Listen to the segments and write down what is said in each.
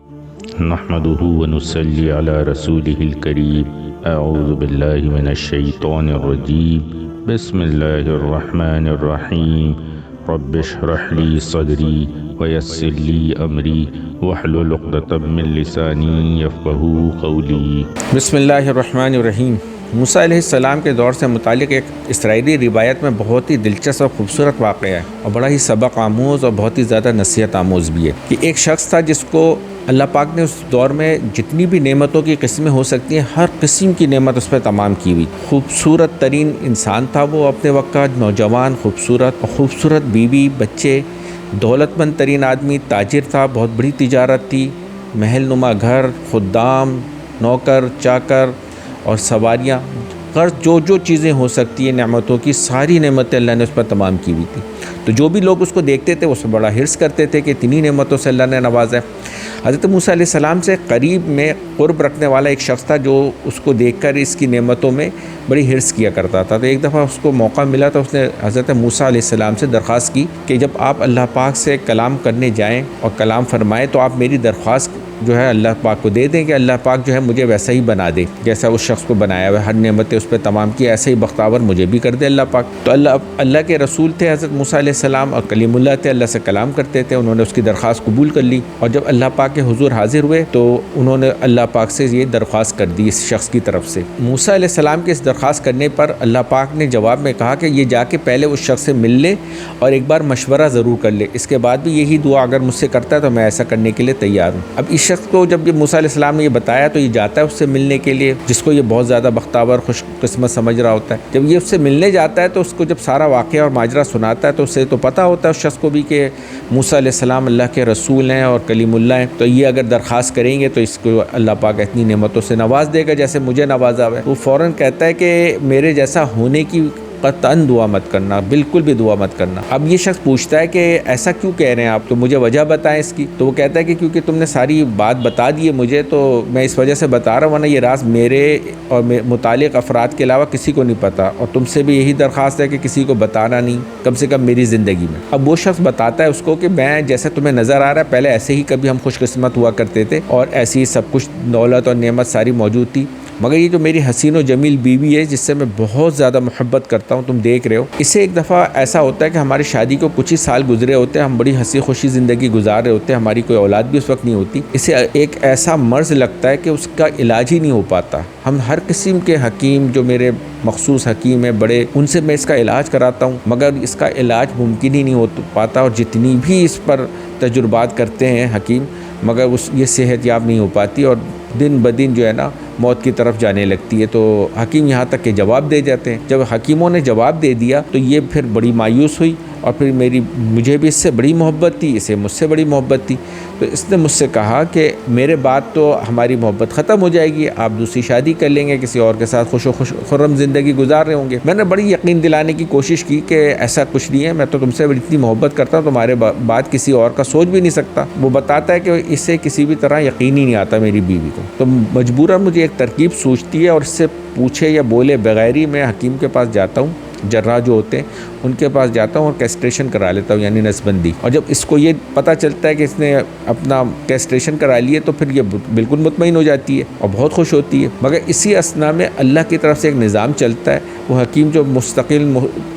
نحمده ونصلي على رسوله الكريم. أعوذ بالله من الشيطان الرجيم. بسم الله الرحمن الرحيم. رب اشرح لي صدري ويسر لي أمري واحلل عقدة من لساني يفقهوا قولي. بسم اللہ الرحمن الرحیم۔ موسیٰ علیہ السلام کے دور سے متعلق ایک اسرائیلی روایت میں بہت ہی دلچسپ اور خوبصورت واقعہ ہے اور بڑا ہی سبق آموز اور بہت ہی زیادہ نصیحت آموز بھی ہے کہ ایک شخص تھا جس کو اللہ پاک نے اس دور میں جتنی بھی نعمتوں کی قسمیں ہو سکتی ہیں ہر قسم کی نعمت اس پہ تمام کی ہوئی۔ خوبصورت ترین انسان تھا وہ اپنے وقت کا، نوجوان، خوبصورت بیوی، بچے، دولت مند ترین آدمی، تاجر تھا، بہت بڑی تجارت تھی، محل نما گھر، خدام، نوکر، چاکر اور سواریاں، غرض جو چیزیں ہو سکتی ہیں نعمتوں کی، ساری نعمتیں اللہ نے اس پر تمام کی ہوئی تھی۔ تو جو بھی لوگ اس کو دیکھتے تھے اس سے بڑا حرص کرتے تھے کہ اتنی نعمتوں سے اللہ نے نوازا ہے۔ حضرت موسیٰ علیہ السلام سے قریب میں قرب رکھنے والا ایک شخص تھا جو اس کو دیکھ کر اس کی نعمتوں میں بڑی حرص کیا کرتا تھا۔ تو ایک دفعہ اس کو موقع ملا تو اس نے حضرت موسیٰ علیہ السلام سے درخواست کی کہ جب آپ اللہ پاک سے کلام کرنے جائیں اور کلام فرمائیں تو آپ میری درخواست جو ہے اللہ پاک کو دے دیں کہ اللہ پاک جو ہے مجھے ویسا ہی بنا دے جیسا اس شخص کو بنایا ہوا ہے، ہر نعمتیں اس پہ تمام کی، ایسے ہی بختاور مجھے بھی کر دے اللہ پاک۔ تو اللہ کے رسول تھے حضرت موسیٰ علیہ السلام اور کلیم اللہ تھے، اللہ سے کلام کرتے تھے، انہوں نے اس کی درخواست قبول کر لی اور جب اللہ پاک کے حضور حاضر ہوئے تو انہوں نے اللہ پاک سے یہ درخواست کر دی اس شخص کی طرف سے۔ موسیٰ علیہ السلام کے اس درخواست کرنے پر اللہ پاک نے جواب میں کہا کہ یہ جا کے پہلے اس شخص سے مل لے اور ایک بار مشورہ ضرور کر لے، اس کے بعد بھی یہی دعا اگر مجھ سے کرتا ہے تو میں ایسا کرنے کے لیے تیار ہوں۔ اب اس شخص کو جب موسیٰ علیہ السلام نے یہ بتایا تو یہ جاتا ہے اس سے ملنے کے لیے، جس کو یہ بہت زیادہ بختاور خوش قسمت سمجھ رہا ہوتا ہے۔ جب یہ اس سے ملنے جاتا ہے تو اس کو جب سارا واقعہ اور ماجرا سناتا ہے تو اسے تو پتہ ہوتا ہے اس شخص کو بھی کہ موسیٰ علیہ السلام اللہ کے رسول ہیں اور کلیم اللہ ہیں، تو یہ اگر درخواست کریں گے تو اس کو اللہ پاک اتنی نعمتوں سے نواز دے گا جیسے مجھے نوازا ہوا ہے۔ وہ فوراً کہتا ہے کہ میرے جیسا ہونے کی قطعاً دعا مت کرنا، بالکل بھی دعا مت کرنا۔ اب یہ شخص پوچھتا ہے کہ ایسا کیوں کہہ رہے ہیں آپ، تو مجھے وجہ بتائیں اس کی۔ تو وہ کہتا ہے کہ کیونکہ تم نے ساری بات بتا دی ہے مجھے تو میں اس وجہ سے بتا رہا ہوں، ورنہ یہ راز میرے اور متعلق افراد کے علاوہ کسی کو نہیں پتہ، اور تم سے بھی یہی درخواست ہے کہ کسی کو بتانا نہیں، کم سے کم میری زندگی میں۔ اب وہ شخص بتاتا ہے اس کو کہ میں جیسے تمہیں نظر آ رہا ہے پہلے ایسے ہی کبھی ہم خوش قسمت ہوا کرتے تھے اور ایسی سب کچھ دولت اور نعمت ساری موجود تھی، مگر یہ جو میری حسین و جمیل بیوی ہے جس سے میں بہت زیادہ محبت کرتا ہوں، تم دیکھ رہے ہو، اسے ایک دفعہ ایسا ہوتا ہے کہ ہماری شادی کو کچھ ہی سال گزرے ہوتے ہیں، ہم بڑی ہنسی خوشی زندگی گزار رہے ہوتے ہیں، ہماری کوئی اولاد بھی اس وقت نہیں ہوتی، اسے ایک ایسا مرض لگتا ہے کہ اس کا علاج ہی نہیں ہو پاتا۔ ہم ہر قسم کے حکیم جو میرے مخصوص حکیم ہیں بڑے، ان سے میں اس کا علاج کراتا ہوں مگر اس کا علاج ممکن ہی نہیں ہو پاتا، اور جتنی بھی اس پر تجربات کرتے ہیں حکیم مگر یہ صحت یاب نہیں ہو پاتی اور دن بدن جو ہے نا موت کی طرف جانے لگتی ہے۔ تو حکیم یہاں تک کہ جواب دے جاتے ہیں۔ جب حکیموں نے جواب دے دیا تو یہ پھر بڑی مایوس ہوئی اور پھر مجھے بھی اس سے بڑی محبت تھی، اسے مجھ سے بڑی محبت تھی، تو اس نے مجھ سے کہا کہ میرے بعد تو ہماری محبت ختم ہو جائے گی، آپ دوسری شادی کر لیں گے، کسی اور کے ساتھ خوش و خرم زندگی گزار رہے ہوں گے۔ میں نے بڑی یقین دلانے کی کوشش کی کہ ایسا کچھ نہیں ہے، میں تو تم سے اتنی محبت کرتا ہوں، تمہارے بعد کسی اور کا سوچ بھی نہیں سکتا۔ وہ بتاتا ہے کہ اس سے کسی بھی طرح یقین ہی نہیں آتا میری بیوی کو، تو مجبوراً مجھے ایک ترکیب سوچتی ہے اور اس سے پوچھے یا بولے بغیر ہی میں حکیم کے پاس جاتا ہوں، جراح جو ہوتے ہیں ان کے پاس جاتا ہوں اور کیسٹریشن کرا لیتا ہوں، یعنی نسبندی۔ اور جب اس کو یہ پتہ چلتا ہے کہ اس نے اپنا کیسٹریشن کرا لی ہے تو پھر یہ بالکل مطمئن ہو جاتی ہے اور بہت خوش ہوتی ہے۔ مگر اسی اثنا میں اللہ کی طرف سے ایک نظام چلتا ہے، وہ حکیم جو مستقل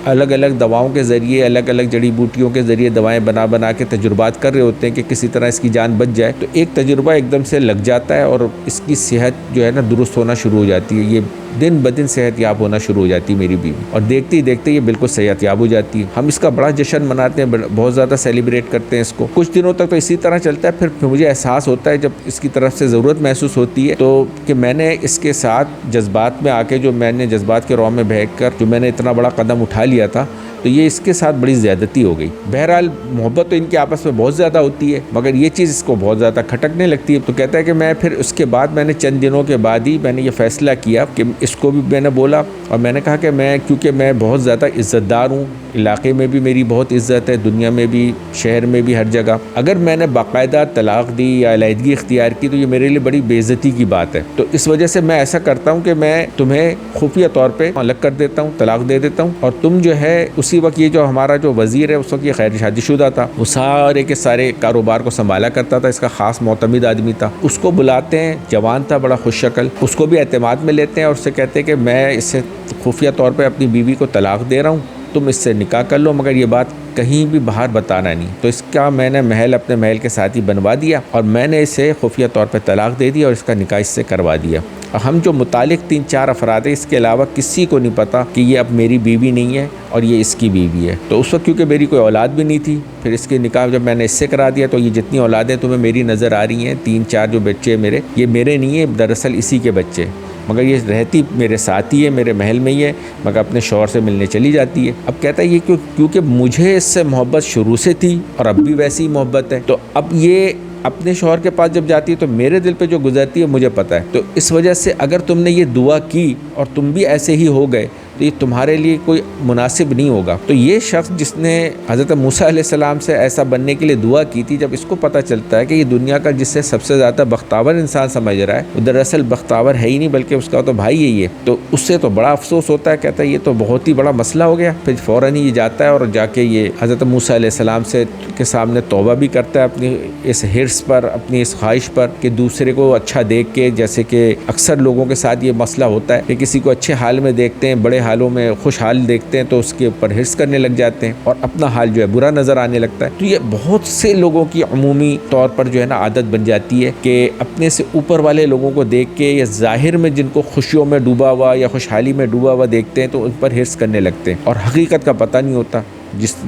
الگ الگ دواؤں کے ذریعے، الگ الگ جڑی بوٹیوں کے ذریعے دوائیں بنا کے تجربات کر رہے ہوتے ہیں کہ کسی طرح اس کی جان بچ جائے، تو ایک تجربہ ایک دم سے لگ جاتا ہے اور اس کی صحت جو ہے نا درست ہونا شروع ہو جاتی ہے، یہ دن بدن صحت یاب ہونا شروع ہو جاتی ہے میری بیوی، اور دیکھتے ہی دیکھتے یہ بالکل صحت یاب ہو جاتی ہے۔ ہم اس کا بڑا جشن مناتے ہیں، بہت زیادہ سیلیبریٹ کرتے ہیں اس کو۔ کچھ دنوں تک تو اسی طرح چلتا ہے، پھر مجھے احساس ہوتا ہے جب اس کی طرف سے ضرورت محسوس ہوتی ہے تو کہ میں نے اس کے ساتھ جذبات میں آ کے جو میں نے جذبات کے رو میں بہہ کر جو میں نے اتنا بڑا قدم اٹھا لیا تھا تو یہ اس کے ساتھ بڑی زیادتی ہو گئی۔ بہرحال محبت تو ان کے آپس میں بہت زیادہ ہوتی ہے مگر یہ چیز اس کو بہت زیادہ کھٹکنے لگتی ہے۔ تو کہتا ہے کہ میں پھر اس کے بعد میں نے چند دنوں کے بعد ہی میں نے یہ فیصلہ کیا کہ اس کو بھی میں نے بولا اور میں نے کہا کہ کیونکہ میں بہت زیادہ عزت دار ہوں، علاقے میں بھی میری بہت عزت ہے، دنیا میں بھی، شہر میں بھی، ہر جگہ، اگر میں نے باقاعدہ طلاق دی یا علیحدگی اختیار کی تو یہ میرے لیے بڑی بے عزتی کی بات ہے۔ تو اس وجہ سے میں ایسا کرتا ہوں کہ میں تمہیں خفیہ طور پہ الگ کر دیتا ہوں، طلاق دے دیتا ہوں، اور تم جو ہے اسی اسی وقت یہ جو ہمارا جو وزیر ہے اس وقت یہ غیر شادی شدہ تھا، وہ سارے کے سارے کاروبار کو سنبھالا کرتا تھا، اس کا خاص معتمد آدمی تھا. اس کو بلاتے ہیں، جوان تھا، بڑا خوش شکل، اس کو بھی اعتماد میں لیتے ہیں اور اس سے کہتے ہیں کہ میں اس سے خفیہ طور پہ اپنی بیوی کو طلاق دے رہا ہوں، تم اس سے نکاح کر لو، مگر یہ بات کہیں بھی باہر بتانا نہیں. تو اس کا میں نے محل اپنے محل کے ساتھ ہی بنوا دیا اور میں نے اسے خفیہ طور پہ طلاق دے دیا اور اس کا نکاح اس سے کروا دیا. اور ہم جو متعلق 3-4 افراد ہیں، اس کے علاوہ کسی کو نہیں پتا کہ یہ اب میری بیوی نہیں ہے اور یہ اس کی بیوی ہے. تو اس وقت کیونکہ میری کوئی اولاد بھی نہیں تھی، پھر اس کے نکاح جب میں نے اس سے کرا دیا تو یہ جتنی اولادیں تمہیں میری نظر آ رہی ہیں، 3-4 جو بچے میرے، یہ میرے نہیں ہیں، دراصل اسی کے بچے، مگر یہ رہتی میرے ساتھ ہی ہے، میرے محل میں ہی ہے، مگر اپنے شوہر سے ملنے چلی جاتی ہے. اب کہتا ہے یہ کیونکہ مجھے اس سے محبت شروع سے تھی اور اب بھی ویسی ہی محبت ہے، تو اب یہ اپنے شوہر کے پاس جب جاتی ہے تو میرے دل پہ جو گزرتی ہے مجھے پتہ ہے. تو اس وجہ سے اگر تم نے یہ دعا کی اور تم بھی ایسے ہی ہو گئے تو یہ تمہارے لیے کوئی مناسب نہیں ہوگا. تو یہ شخص جس نے حضرت موسیٰ علیہ السلام سے ایسا بننے کے لیے دعا کی تھی، جب اس کو پتہ چلتا ہے کہ یہ دنیا کا جس سے سب سے زیادہ بختاور انسان سمجھ رہا ہے وہ دراصل بختاور ہے ہی نہیں بلکہ اس کا تو بھائی ہی ہے، تو اس سے تو بڑا افسوس ہوتا ہے. کہتا ہے یہ تو بہت ہی بڑا مسئلہ ہو گیا. پھر فوراً ہی یہ جاتا ہے اور جا کے یہ حضرت موسیٰ علیہ السلام سے کے سامنے توبہ بھی کرتا ہے اپنی اس حرص پر، اپنی اس خواہش پر کہ دوسرے کو اچھا دیکھ کے، جیسے کہ اکثر لوگوں کے ساتھ یہ مسئلہ ہوتا ہے کہ کسی کو اچھے حال میں دیکھتے ہیں، بڑے حالوں میں خوشحال دیکھتے ہیں تو اس کے اوپر حرص کرنے لگ جاتے ہیں اور اپنا حال جو ہے برا نظر آنے لگتا ہے. تو یہ بہت سے لوگوں کی عمومی طور پر جو ہے نا عادت بن جاتی ہے کہ اپنے سے اوپر والے لوگوں کو دیکھ کے یا ظاہر میں جن کو خوشیوں میں ڈوبا ہوا یا خوشحالی میں ڈوبا ہوا دیکھتے ہیں تو ان پر حرص کرنے لگتے ہیں اور حقیقت کا پتہ نہیں ہوتا.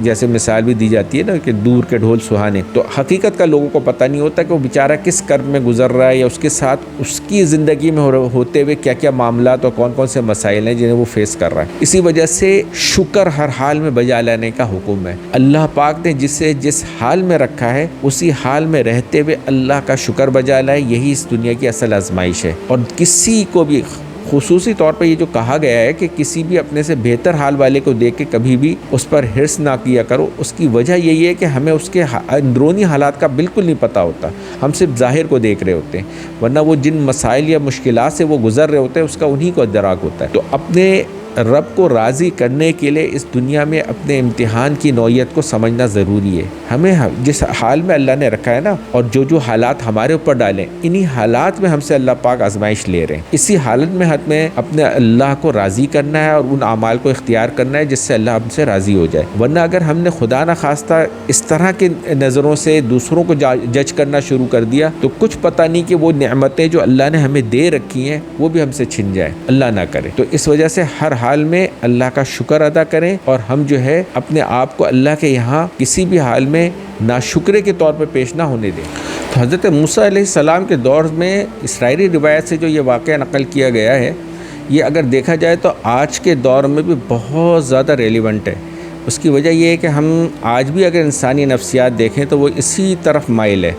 جیسے مثال بھی دی جاتی ہے نا کہ دور کے ڈھول سہانے، تو حقیقت کا لوگوں کو پتہ نہیں ہوتا کہ وہ بیچارہ کس کرب میں گزر رہا ہے یا اس کے ساتھ اس کی زندگی میں ہوتے ہوئے کیا کیا معاملات اور کون کون سے مسائل ہیں جنہیں وہ فیس کر رہا ہے. اسی وجہ سے شکر ہر حال میں بجا لانے کا حکم ہے. اللہ پاک نے جسے جس حال میں رکھا ہے اسی حال میں رہتے ہوئے اللہ کا شکر بجا لائے. یہی اس دنیا کی اصل آزمائش ہے. اور کسی کو بھی خصوصی طور پر یہ جو کہا گیا ہے کہ کسی بھی اپنے سے بہتر حال والے کو دیکھ کے کبھی بھی اس پر حرص نہ کیا کرو، اس کی وجہ یہی ہے کہ ہمیں اس کے اندرونی حالات کا بالکل نہیں پتہ ہوتا. ہم صرف ظاہر کو دیکھ رہے ہوتے ہیں، ورنہ وہ جن مسائل یا مشکلات سے وہ گزر رہے ہوتے ہیں اس کا انہی کو ادراک ہوتا ہے. تو اپنے رب کو راضی کرنے کے لیے اس دنیا میں اپنے امتحان کی نوعیت کو سمجھنا ضروری ہے. ہمیں جس حال میں اللہ نے رکھا ہے نا اور جو حالات ہمارے اوپر ڈالیں، انہی حالات میں ہم سے اللہ پاک آزمائش لے رہے ہیں. اسی حالت میں ہمیں اپنے اللہ کو راضی کرنا ہے اور ان اعمال کو اختیار کرنا ہے جس سے اللہ ہم سے راضی ہو جائے. ورنہ اگر ہم نے خدا نہ خواستہ اس طرح کی نظروں سے دوسروں کو جج کرنا شروع کر دیا تو کچھ پتہ نہیں کہ وہ نعمتیں جو اللہ نے ہمیں دے رکھی ہیں وہ بھی ہم سے چھن جائیں، اللہ نہ کرے. تو اس وجہ سے ہر حال میں اللہ کا شکر ادا کریں اور ہم جو ہے اپنے آپ کو اللہ کے یہاں کسی بھی حال میں ناشکرے کے طور پہ پیش نہ ہونے دیں. تو حضرت موسیٰ علیہ السلام کے دور میں اسرائیلی روایت سے جو یہ واقعہ نقل کیا گیا ہے، یہ اگر دیکھا جائے تو آج کے دور میں بھی بہت زیادہ ریلیونٹ ہے. اس کی وجہ یہ ہے کہ ہم آج بھی اگر انسانی نفسیات دیکھیں تو وہ اسی طرف مائل ہے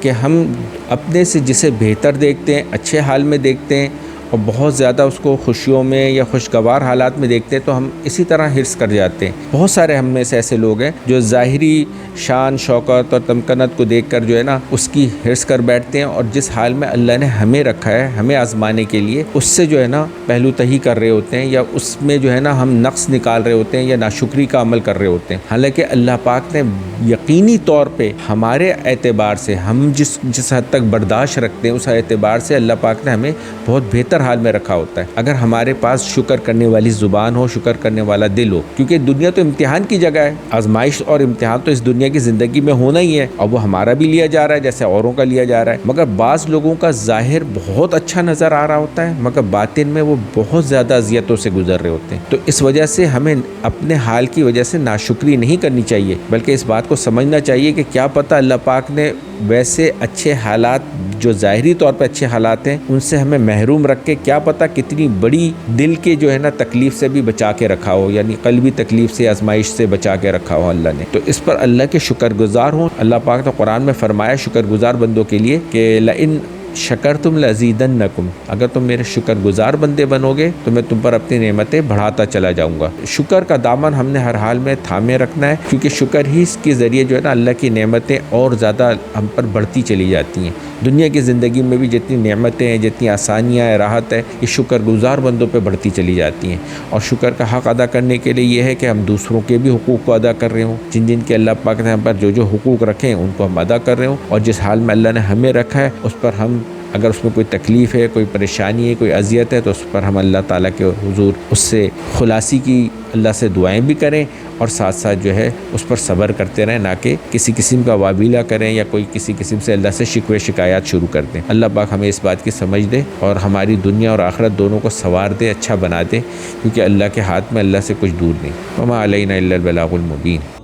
کہ ہم اپنے سے جسے بہتر دیکھتے ہیں، اچھے حال میں دیکھتے ہیں اور بہت زیادہ اس کو خوشیوں میں یا خوشگوار حالات میں دیکھتے ہیں تو ہم اسی طرح حرص کر جاتے ہیں. بہت سارے ہم میں سے ایسے لوگ ہیں جو ظاہری شان شوکت اور تمکنت کو دیکھ کر جو ہے نا اس کی حرص کر بیٹھتے ہیں اور جس حال میں اللہ نے ہمیں رکھا ہے ہمیں آزمانے کے لیے اس سے جو ہے نا پہلو تہی کر رہے ہوتے ہیں یا اس میں جو ہے نا ہم نقص نکال رہے ہوتے ہیں یا ناشکری کا عمل کر رہے ہوتے ہیں. حالانکہ اللہ پاک نے یقینی طور پہ ہمارے اعتبار سے ہم جس حد تک برداشت رکھتے ہیں اس اعتبار سے اللہ پاک نے ہمیں بہت بہتر حال میں رکھا ہوتا ہے. اگر ہمارے پاس شکر کرنے والی زبان ہو، شکر کرنے والا دل ہو، کیونکہ دنیا تو امتحان کی جگہ ہے. آزمائش اور امتحان تو اس دنیا کی زندگی میں ہونا ہی ہے اور وہ ہمارا بھی لیا جا رہا ہے جیسے اوروں کا لیا جا رہا ہے. مگر بعض لوگوں کا ظاہر بہت اچھا نظر آ رہا ہوتا ہے مگر باطن میں وہ بہت زیادہ اذیتوں سے گزر رہے ہوتے ہیں. تو اس وجہ سے ہمیں اپنے حال کی وجہ سے ناشکری نہیں کرنی چاہیے بلکہ اس بات کو سمجھنا چاہیے کہ کیا پتہ اللہ پاک نے ویسے اچھے حالات جو ظاہری طور پہ اچھے حالات ہیں ان سے ہمیں محروم رکھ کے کیا پتہ کتنی بڑی دل کے جو ہے نا تکلیف سے بھی بچا کے رکھا ہو، یعنی قلبی تکلیف سے، آزمائش سے بچا کے رکھا ہو اللہ نے. تو اس پر اللہ کے شکر گزار ہوں. اللہ پاک نے قرآن میں فرمایا شکر گزار بندوں کے لیے کہ لئن شکرتم لازیدنکم، اگر تم میرے شکر گزار بندے بنو گے تو میں تم پر اپنی نعمتیں بڑھاتا چلا جاؤں گا۔ شکر کا دامن ہم نے ہر حال میں تھامے رکھنا ہے، کیونکہ شکر ہی کے ذریعے جو ہے نا اللہ کی نعمتیں اور زیادہ ہم پر بڑھتی چلی جاتی ہیں۔ دنیا کی زندگی میں بھی جتنی نعمتیں ہیں، جتنی آسانیاں ہیں، راحت ہے، یہ شکر گزار بندوں پہ بڑھتی چلی جاتی ہیں۔ اور شکر کا حق ادا کرنے کے لیے یہ ہے کہ ہم دوسروں کے بھی حقوق کو ادا کر رہے ہوں، جن کے اللہ پاک نے ہم پر جو حقوق رکھے ہیں ان کو ہم ادا کر رہے ہوں، اور جس حال میں اللہ نے ہمیں رکھا ہے اس پر ہم، اگر اس میں کوئی تکلیف ہے، کوئی پریشانی ہے، کوئی اذیت ہے، تو اس پر ہم اللہ تعالیٰ کے حضور اس سے خلاصی کی اللہ سے دعائیں بھی کریں، اور ساتھ ساتھ جو ہے اس پر صبر کرتے رہیں، نہ کہ کسی قسم کا وابیلہ کریں یا کوئی کسی قسم سے اللہ سے شکوے شکایات شروع کر دیں۔ اللہ پاک ہمیں اس بات کی سمجھ دے اور ہماری دنیا اور آخرت دونوں کو سنوار دے، اچھا بنا دے، کیونکہ اللہ کے ہاتھ میں اللہ سے کچھ دور نہیں۔ وما علینا الا البلاغ المبین۔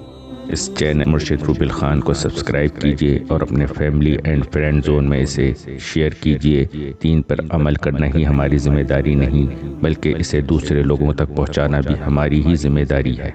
اس چینل مرشد روبل خان کو سبسکرائب کیجئے اور اپنے فیملی اینڈ فرینڈ زون میں اسے شیئر کیجئے۔ دین پر عمل کرنا ہی ہماری ذمہ داری نہیں، بلکہ اسے دوسرے لوگوں تک پہنچانا بھی ہماری ہی ذمہ داری ہے۔